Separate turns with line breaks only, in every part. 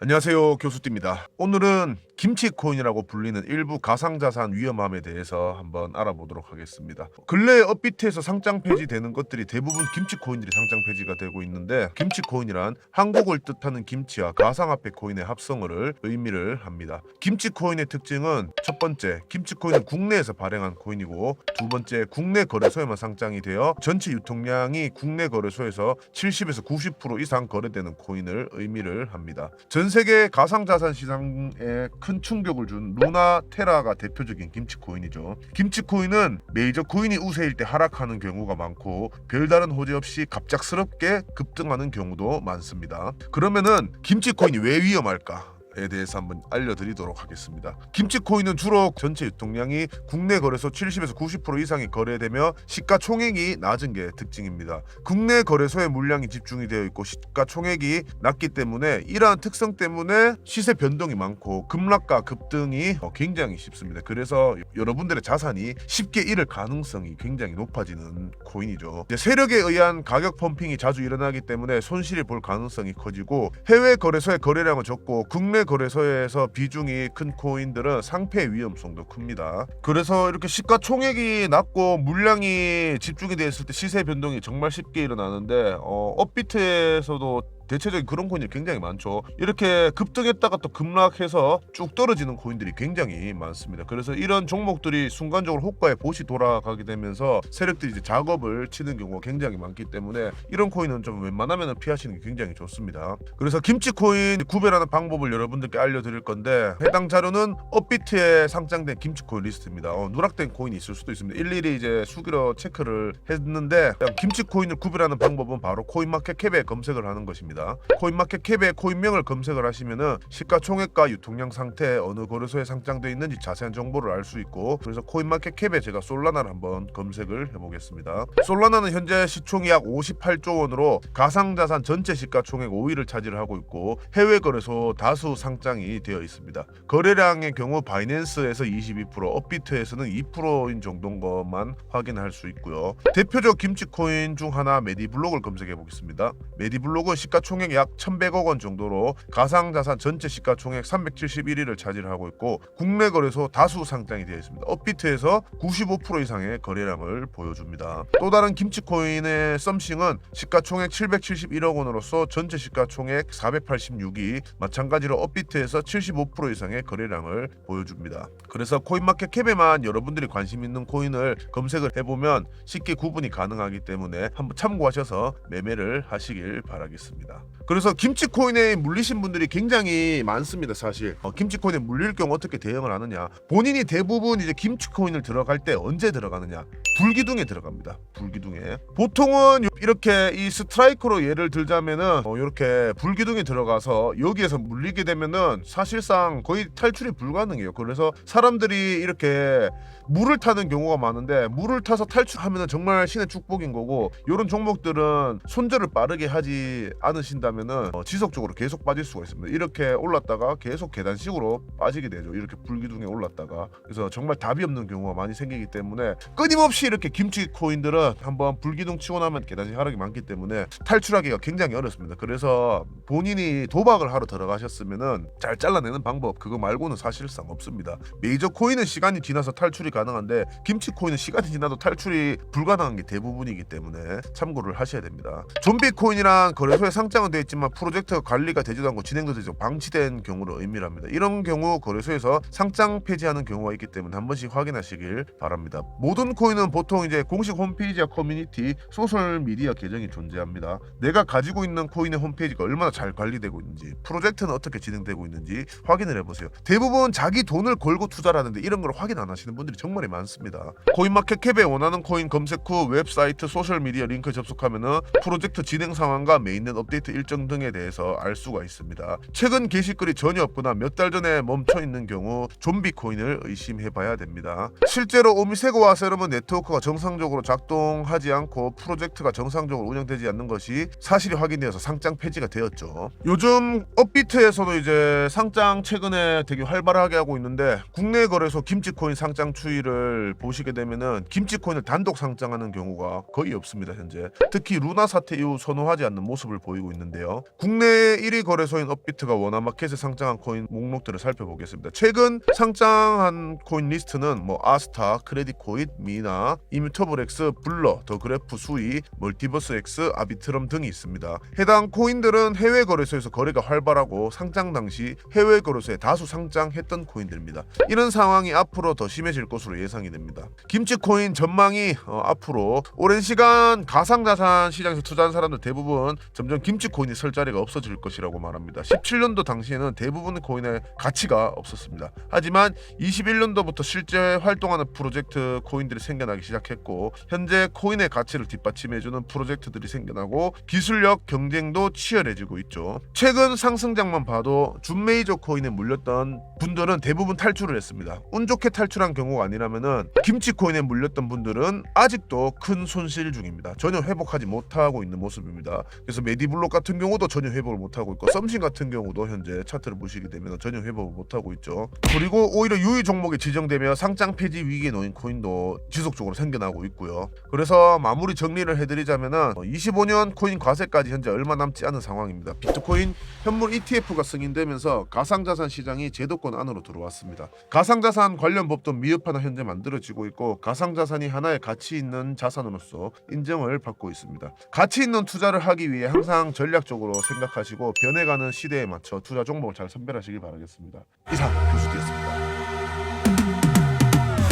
안녕하세요, 교수띠입니다. 오늘은 김치코인이라고 불리는 일부 가상자산 위험함에 대해서 한번 알아보도록 하겠습니다. 근래 업비트에서 상장 폐지되는 것들이 대부분 김치코인들이 상장 폐지가 되고 있는데, 김치코인이란 한국을 뜻하는 김치와 가상화폐 코인의 합성어를 의미를 합니다. 김치코인의 특징은 첫 번째, 김치코인은 국내에서 발행한 코인이고, 두 번째, 국내 거래소에만 상장이 되어 전체 유통량이 국내 거래소에서 70에서 90% 이상 거래되는 코인을 의미를 합니다. 전 세계 가상자산 시장에 큰 충격을 준 루나 테라가 대표적인 김치코인이죠. 김치코인은 메이저 코인이 우세일 때 하락하는 경우가 많고, 별다른 호재 없이 갑작스럽게 급등하는 경우도 많습니다. 그러면은 김치코인이 왜 위험할까? 에 대해서 한번 알려드리도록 하겠습니다. 김치코인은 주로 전체 유통량이 국내 거래소 70에서 90% 이상이 거래되며 시가총액이 낮은 게 특징입니다. 국내 거래소에 물량이 집중이 되어 있고 시가총액이 낮기 때문에, 이러한 특성 때문에 시세 변동이 많고 급락과 급등이 굉장히 쉽습니다. 그래서 여러분들의 자산이 쉽게 잃을 가능성이 굉장히 높아지는 코인이죠. 세력에 의한 가격 펌핑이 자주 일어나기 때문에 손실이 볼 가능성이 커지고, 해외 거래소의 거래량은 적고 국내 거래소에서 비중이 큰 코인들은 상폐 위험성도 큽니다. 그래서 이렇게 시가총액이 낮고 물량이 집중이 되어 있을 때 시세 변동이 정말 쉽게 일어나는데, 업비트에서도 대체적인 그런 코인이 굉장히 많죠. 이렇게 급등했다가 또 급락해서 쭉 떨어지는 코인들이 굉장히 많습니다. 그래서 이런 종목들이 순간적으로 호가에 보시 돌아가게 되면서 세력들이 이제 작업을 치는 경우가 굉장히 많기 때문에, 이런 코인은 좀 웬만하면 피하시는 게 굉장히 좋습니다. 그래서 김치코인 구별하는 방법을 여러분들께 알려드릴 건데, 해당 자료는 업비트에 상장된 김치코인 리스트입니다. 누락된 코인이 있을 수도 있습니다. 일일이 이제 수기로 체크를 했는데, 김치코인을 구별하는 방법은 바로 코인마켓캡에 검색을 하는 것입니다. 코인마켓캡에 코인명을 검색을 하시면은 시가총액과 유통량 상태, 어느 거래소에 상장되어 있는지 자세한 정보를 알 수 있고, 그래서 코인마켓캡에 제가 솔라나를 한번 검색을 해보겠습니다. 솔라나는 현재 시총이 약 58조 원으로 가상자산 전체 시가총액 5위를 차지를 하고 있고, 해외 거래소 다수 상장이 되어 있습니다. 거래량의 경우 바이낸스에서 22%, 업비트에서는 2%인 정도인 것만 확인할 수 있고요. 대표적 김치코인 중 하나 메디블록을 검색해 보겠습니다. 메디블록은 시가총액 약 1100억 원 정도로 가상자산 전체 시가총액 371위를 차지하고 있고, 국내 거래소 다수 상장이 되어 있습니다. 업비트에서 95% 이상의 거래량을 보여줍니다. 또 다른 김치코인의 썸싱은 시가총액 771억 원으로서 전체 시가총액 486위, 마찬가지로 업비트에서 75% 이상의 거래량을 보여줍니다. 그래서 코인마켓캡에만 여러분들이 관심 있는 코인을 검색을 해보면 쉽게 구분이 가능하기 때문에 한번 참고하셔서 매매를 하시길 바라겠습니다. 그래서 김치코인에 물리신 분들이 굉장히 많습니다. 사실 김치코인에 물릴 경우 어떻게 대응을 하느냐, 본인이 대부분 이제 김치코인을 들어갈 때 언제 들어가느냐, 불기둥에 들어갑니다. 불기둥에 보통은 이렇게 이 스트라이크로 예를 들자면은 이렇게 불기둥에 들어가서 여기에서 물리게 되면은 사실상 거의 탈출이 불가능해요. 그래서 사람들이 이렇게 물을 타는 경우가 많은데, 물을 타서 탈출하면은 정말 신의 축복인 거고, 이런 종목들은 손절을 빠르게 하지 않으신다면은 지속적으로 계속 빠질 수가 있습니다. 이렇게 올랐다가 계속 계단식으로 빠지게 되죠. 이렇게 불기둥에 올랐다가. 그래서 정말 답이 없는 경우가 많이 생기기 때문에, 끊임없이 이렇게 김치 코인들은 한번 불기둥 치고 나면 계단식 하락이 많기 때문에 탈출하기가 굉장히 어렵습니다. 그래서 본인이 도박을 하러 들어가셨으면은 잘 잘라내는 방법, 그거 말고는 사실상 없습니다. 메이저 코인은 시간이 지나서 탈출이 가능한데, 김치 코인은 시간이 지나도 탈출이 불가능한 게 대부분이기 때문에 참고를 하셔야 됩니다. 좀비 코인이란 거래소에 상장은 되어 있지만 프로젝트가 관리가 되지도 않고 진행도 되지 않고 방치된 경우를 의미합니다. 이런 경우 거래소에서 상장 폐지하는 경우가 있기 때문에 한 번씩 확인하시길 바랍니다. 모든 코인은 보통 이제 공식 홈페이지와 커뮤니티, 소셜 미디어 계정이 존재합니다. 내가 가지고 있는 코인의 홈페이지가 얼마나 잘 관리되고 있는지, 프로젝트는 어떻게 진행되고 있는지 확인을 해보세요. 대부분 자기 돈을 걸고 투자를 하는데 이런 걸 확인 안 하시는 분들이 정말 많습니다. 코인마켓캡에 원하는 코인 검색 후 웹사이트, 소셜미디어 링크 접속하면은 프로젝트 진행 상황과 메인넷 업데이트 일정 등에 대해서 알 수가 있습니다. 최근 게시글이 전혀 없거나 몇 달 전에 멈춰 있는 경우 좀비 코인을 의심해봐야 됩니다. 실제로 오미세고와 세러먼 네트워크가 정상적으로 작동하지 않고 프로젝트가 정상적으로 운영되지 않는 것이 사실이 확인되어서 상장 폐지가 되었죠. 요즘 업비트에서도 이제 상장 최근에 되게 활발하게 하고 있는데, 국내 거래소 김치코인 상장 추이를 보시게 되면은 김치코인을 단독 상장하는 경우가 거의 없습니다. 현재 특히 루나 사태 이후 선호하지 않는 모습을 보이고 보이고 있는데요. 국내 1위 거래소인 업비트가 원화마켓에 상장한 코인 목록들을 살펴보겠습니다. 최근 상장한 코인 리스트는 아스타, 크레딧코인, 미나, 이뮤터블엑스, 블러, 더그래프, 수이, 멀티버스X, 아비트럼 등이 있습니다. 해당 코인들은 해외 거래소에서 거래가 활발하고 상장 당시 해외 거래소에 다수 상장했던 코인들입니다. 이런 상황이 앞으로 더 심해질 것으로 예상이 됩니다. 김치코인 전망이 앞으로 오랜 시간 가상자산 시장에서 투자한 사람들 대부분 점점 김치코인이 설 자리가 없어질 것이라고 말합니다. 17년도 당시에는 대부분 코인의 가치가 없었습니다. 하지만 21년도부터 실제 활동하는 프로젝트 코인들이 생겨나기 시작했고 현재 코인의 가치를 뒷받침해주는 프로젝트들이 생겨나고 기술력 경쟁도 치열해지고 있죠. 최근 상승장만 봐도 준 메이저 코인에 물렸던 분들은 대부분 탈출을 했습니다. 운 좋게 탈출한 경우가 아니라면은 김치코인에 물렸던 분들은 아직도 큰 손실 중입니다. 전혀 회복하지 못하고 있는 모습입니다. 그래서 메디블록 같은 경우도 전혀 회복을 못하고 있고 썸신 같은 경우도 현재 차트를 보시게 되면 전혀 회복을 못하고 있죠. 그리고 오히려 유의 종목에 지정되며 상장 폐지 위기에 놓인 코인도 지속적으로 생겨나고 있고요. 그래서 마무리 정리를 해드리자면은 25년 코인 과세까지 현재 얼마 남지 않은 상황입니다. 비트코인 현물 ETF가 승인되면서 가상자산 시장이 제도권 안으로 들어왔습니다. 가상자산 관련 법도 미흡하나 현재 만들어지고 있고 가상자산이 하나의 가치 있는 자산으로서 인정을 받고 있습니다. 가치 있는 투자를 하기 위해 항상 전략적으로 생각하시고 변해가는 시대에 맞춰 투자 종목을 잘 선별하시길 바라겠습니다. 이상 교수였습니다.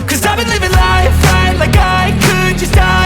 'Cause I've been living life right like I could just die.